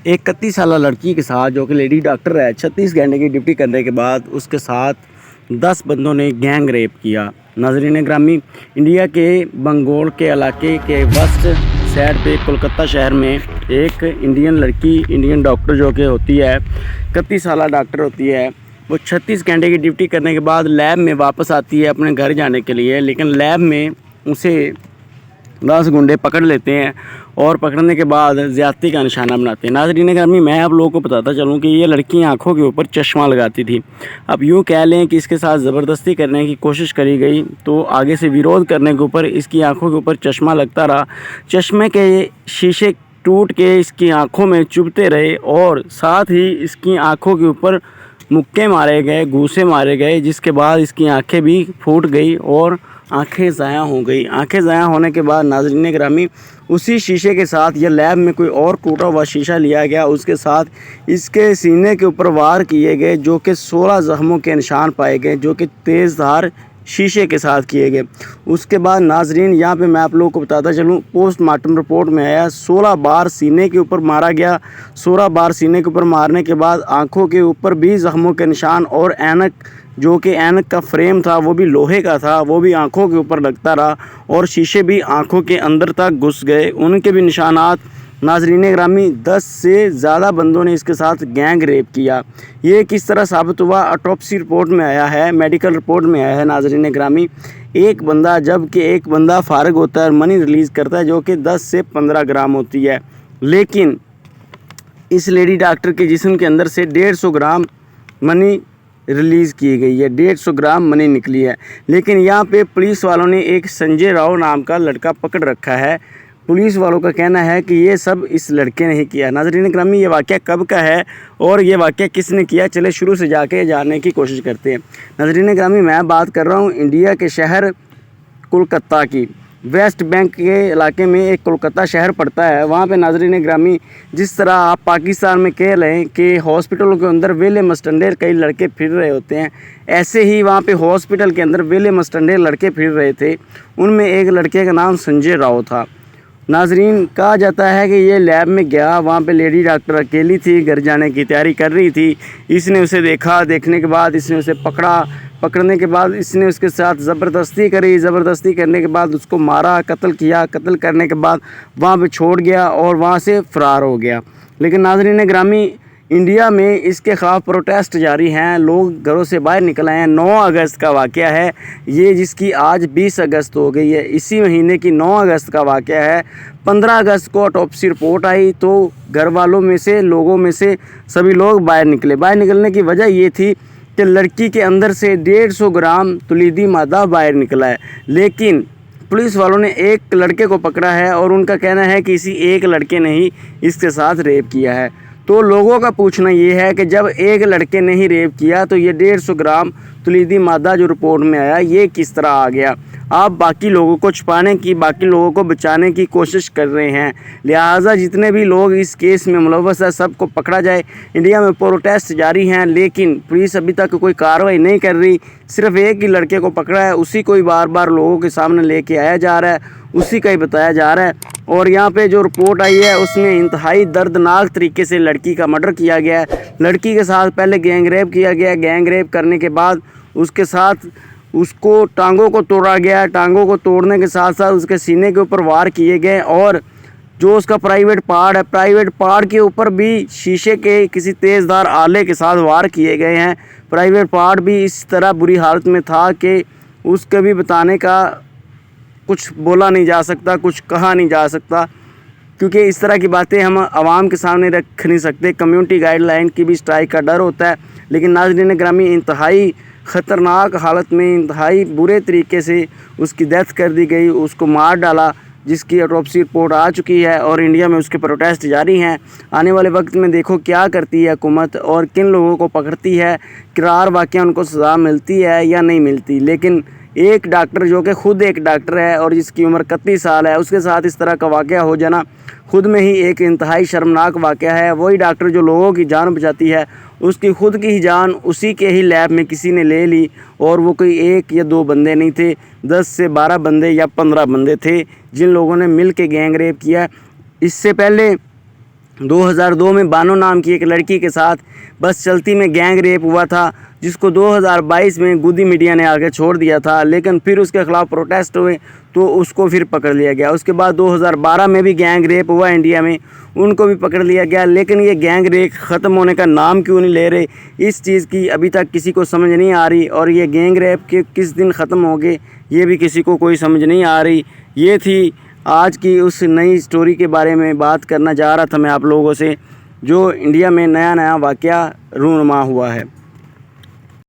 ایک 31 سالہ لڑکی کے ساتھ جو کہ لیڈی ڈاکٹر ہے 36 گھنٹے کی ڈیوٹی کرنے کے بعد اس کے ساتھ 10 بندوں نے گینگ ریپ کیا۔ ناظرین گرامی، انڈیا کے بنگال کے علاقے کے وسٹ سائڈ پہ کولکتہ شہر میں ایک انڈین لڑکی انڈین ڈاکٹر جو کہ ہوتی ہے 31 سالہ ڈاکٹر ہوتی ہے، وہ 36 گھنٹے کی ڈیوٹی کرنے کے بعد لیب میں واپس آتی ہے اپنے گھر جانے کے لیے، لیکن لیب میں اسے 10 گنڈے پکڑ لیتے ہیں اور پکڑنے کے بعد زیادتی کا نشانہ بناتے ہیں۔ ناظرین گرامی، میں آپ لوگوں کو بتاتا چلوں کہ یہ لڑکی آنکھوں کے اوپر چشمہ لگاتی تھی۔ اب یوں کہہ لیں کہ اس کے ساتھ زبردستی کرنے کی کوشش کری گئی تو آگے سے ویرودھ کرنے کے اوپر اس کی آنکھوں کے اوپر چشمہ لگتا رہا، چشمے کے شیشے ٹوٹ کے اس کی آنکھوں میں چبھتے رہے اور ساتھ ہی اس کی آنکھوں کے اوپر مکے مارے گئے، گھوسے مارے گئے، جس کے بعد اس کی آنکھیں بھی پھوٹ گئی اور آنکھیں ضائع ہو گئی۔ آنکھیں ضائع ہونے کے بعد ناظرین گرامی، اسی شیشے کے ساتھ یہ لیب میں کوئی اور ٹوٹا ہوا شیشہ لیا گیا، اس کے ساتھ اس کے سینے کے اوپر وار کیے گئے جو کہ 16 زخموں کے نشان پائے گئے جو کہ تیز دھار شیشے کے ساتھ کیے گئے۔ اس کے بعد ناظرین یہاں پہ میں آپ لوگوں کو بتاتا چلوں، پوسٹ مارٹم رپورٹ میں آیا 16 بار سینے کے اوپر مارا گیا۔ 16 بار سینے کے اوپر مارنے کے بعد آنکھوں کے اوپر بھی زخموں کے نشان اور اینک جو کہ اینک کا فریم تھا وہ بھی لوہے کا تھا، وہ بھی آنکھوں کے اوپر لگتا رہا اور شیشے بھی آنکھوں کے اندر تک گھس گئے، ان کے بھی نشانات۔ ناظرین گرامی، 10 سے زیادہ بندوں نے اس کے ساتھ گینگ ریپ کیا۔ یہ کس طرح ثابت ہوا؟ آٹوپسی رپورٹ میں آیا ہے، میڈیکل رپورٹ میں آیا ہے۔ ناظرین گرامی، ایک بندہ فارغ ہوتا ہے اور منی ریلیز کرتا ہے جو کہ 10 سے 15 گرام ہوتی ہے، لیکن اس لیڈی ڈاکٹر کے جسم کے اندر سے 150 گرام منی ریلیز کی گئی ہے، 150 گرام منی نکلی ہے۔ لیکن یہاں پہ پولیس والوں نے ایک سنجے راؤ نام کا لڑکا پکڑ رکھا ہے۔ پولیس والوں کا کہنا ہے کہ یہ سب اس لڑکے نے ہی کیا۔ ناظرین گرامی، یہ واقعہ کب کا ہے اور یہ واقعہ کس نے کیا، چلے شروع سے جا کے جاننے کی کوشش کرتے ہیں۔ ناظرین گرامی، میں بات کر رہا ہوں انڈیا کے شہر کولکتہ کی۔ ویسٹ بینک کے علاقے میں ایک کولکتہ شہر پڑتا ہے، وہاں پہ ناظرین گرامی جس طرح آپ پاکستان میں کہہ رہے ہیں کہ ہاسپٹلوں کے اندر ویلے مسٹنڈے کئی لڑکے پھر رہے ہوتے ہیں، ایسے ہی وہاں پہ ہاسپٹل کے اندر ویلے مسٹنڈے لڑکے پھر رہے تھے۔ ان میں ایک لڑکے کا نام سنجے راؤ تھا۔ ناظرین، کہا جاتا ہے کہ یہ لیب میں گیا، وہاں پہ لیڈی ڈاکٹر اکیلی تھی، گھر جانے کی تیاری کر رہی تھی۔ اس نے اسے دیکھا، دیکھنے کے بعد اس نے اسے پکڑنے کے بعد اس نے اس کے ساتھ زبردستی کری، زبردستی کرنے کے بعد اس کو مارا، قتل کیا، قتل کرنے کے بعد وہاں پہ چھوڑ گیا اور وہاں سے فرار ہو گیا۔ لیکن ناظرین گرامی، انڈیا میں اس کے خلاف پروٹیسٹ جاری ہیں، لوگ گھروں سے باہر نکل آئے ہیں۔ 9 اگست کا واقعہ ہے یہ، جس کی آج 20 اگست ہو گئی ہے، اسی مہینے کی 9 اگست کا واقعہ ہے۔ 15 اگست کو آٹوپسی رپورٹ آئی تو گھر والوں میں سے، لوگوں میں سے سبھی لوگ باہر نکلے۔ باہر نکلنے کی وجہ یہ تھی کہ لڑکی کے اندر سے 150 گرام تولیدی مادہ باہر نکلا ہے، لیکن پولیس والوں نے ایک لڑکے کو پکڑا ہے اور ان کا کہنا ہے کہ اسی ایک لڑکے نے ہی اس کے ساتھ ریپ کیا ہے۔ تو لوگوں کا پوچھنا یہ ہے کہ جب ایک لڑکے نے ہی ریپ کیا تو یہ 150 گرام تولیدی مادہ جو رپورٹ میں آیا یہ کس طرح آ گیا؟ آپ باقی لوگوں کو چھپانے کی، باقی لوگوں کو بچانے کی کوشش کر رہے ہیں، لہٰذا جتنے بھی لوگ اس کیس میں ملوث ہیں سب کو پکڑا جائے۔ انڈیا میں پروٹیسٹ جاری ہیں لیکن پولیس ابھی تک کوئی کارروائی نہیں کر رہی، صرف ایک ہی لڑکے کو پکڑا ہے، اسی کو ہی بار بار لوگوں کے سامنے لے کے آیا جا رہا ہے، اسی کا ہی بتایا جا رہا ہے۔ اور یہاں پہ جو رپورٹ آئی ہے اس میں انتہائی دردناک طریقے سے لڑکی کا مرڈر کیا گیا ہے۔ لڑکی کے ساتھ پہلے گینگ ریپ کیا گیا، گینگ ریپ کرنے کے بعد اس کے ساتھ اس کو ٹانگوں کو توڑا گیا، ٹانگوں کو توڑنے کے ساتھ ساتھ اس کے سینے کے اوپر وار کیے گئے اور جو اس کا پرائیویٹ پارٹ ہے، پرائیویٹ پارٹ کے اوپر بھی شیشے کے کسی تیز دھار آلے کے ساتھ وار کیے گئے ہیں۔ پرائیویٹ پارٹ بھی اس طرح بری حالت میں تھا کہ اس کے بھی بتانے کا کچھ بولا نہیں جا سکتا، کچھ کہا نہیں جا سکتا، کیونکہ اس طرح کی باتیں ہم عوام کے سامنے رکھ نہیں سکتے، کمیونٹی گائیڈ لائن کی بھی اسٹرائک کا ڈر ہوتا ہے۔ لیکن ناظرین گرامی، انتہائی خطرناک حالت میں، انتہائی برے طریقے سے اس کی ڈیتھ کر دی گئی، اس کو مار ڈالا، جس کی آٹوپسی رپورٹ آ چکی ہے اور انڈیا میں اس کے پروٹیسٹ جاری ہیں۔ آنے والے وقت میں دیکھو کیا کرتی ہے حکومت اور کن لوگوں کو پکڑتی ہے، کرار واقعہ ان کو سزا ملتی ہے یا نہیں ملتی۔ لیکن ایک ڈاکٹر جو کہ خود ایک ڈاکٹر ہے اور جس کی عمر 31 سال ہے، اس کے ساتھ اس طرح کا واقعہ ہو جانا خود میں ہی ایک انتہائی شرمناک واقعہ ہے۔ وہی ڈاکٹر جو لوگوں کی جان بچاتی ہے، اس کی خود کی ہی جان اسی کے ہی لیب میں کسی نے لے لی، اور وہ کوئی 1 یا 2 بندے نہیں تھے، 10 سے 12 بندے یا 15 بندے تھے جن لوگوں نے مل کے گینگ ریپ کیا۔ اس سے پہلے 2002 میں بانو نام کی ایک لڑکی کے ساتھ بس چلتی میں گینگ ریپ ہوا تھا، جس کو 2022 میں گودی میڈیا نے آگے چھوڑ دیا تھا، لیکن پھر اس کے خلاف پروٹیسٹ ہوئے تو اس کو پھر پکڑ لیا گیا۔ اس کے بعد 2012 میں بھی گینگ ریپ ہوا انڈیا میں، ان کو بھی پکڑ لیا گیا، لیکن یہ گینگ ریپ ختم ہونے کا نام کیوں نہیں لے رہے، اس چیز کی ابھی تک کسی کو سمجھ نہیں آ رہی، اور یہ گینگ ریپ کے کس دن ختم ہوگے یہ بھی کسی کو کوئی سمجھ نہیں آ رہی۔ یہ تھی آج کی اس نئی سٹوری کے بارے میں بات کرنا چاہ رہا تھا میں آپ لوگوں سے، جو انڈیا میں نیا واقعہ رونما ہوا ہے۔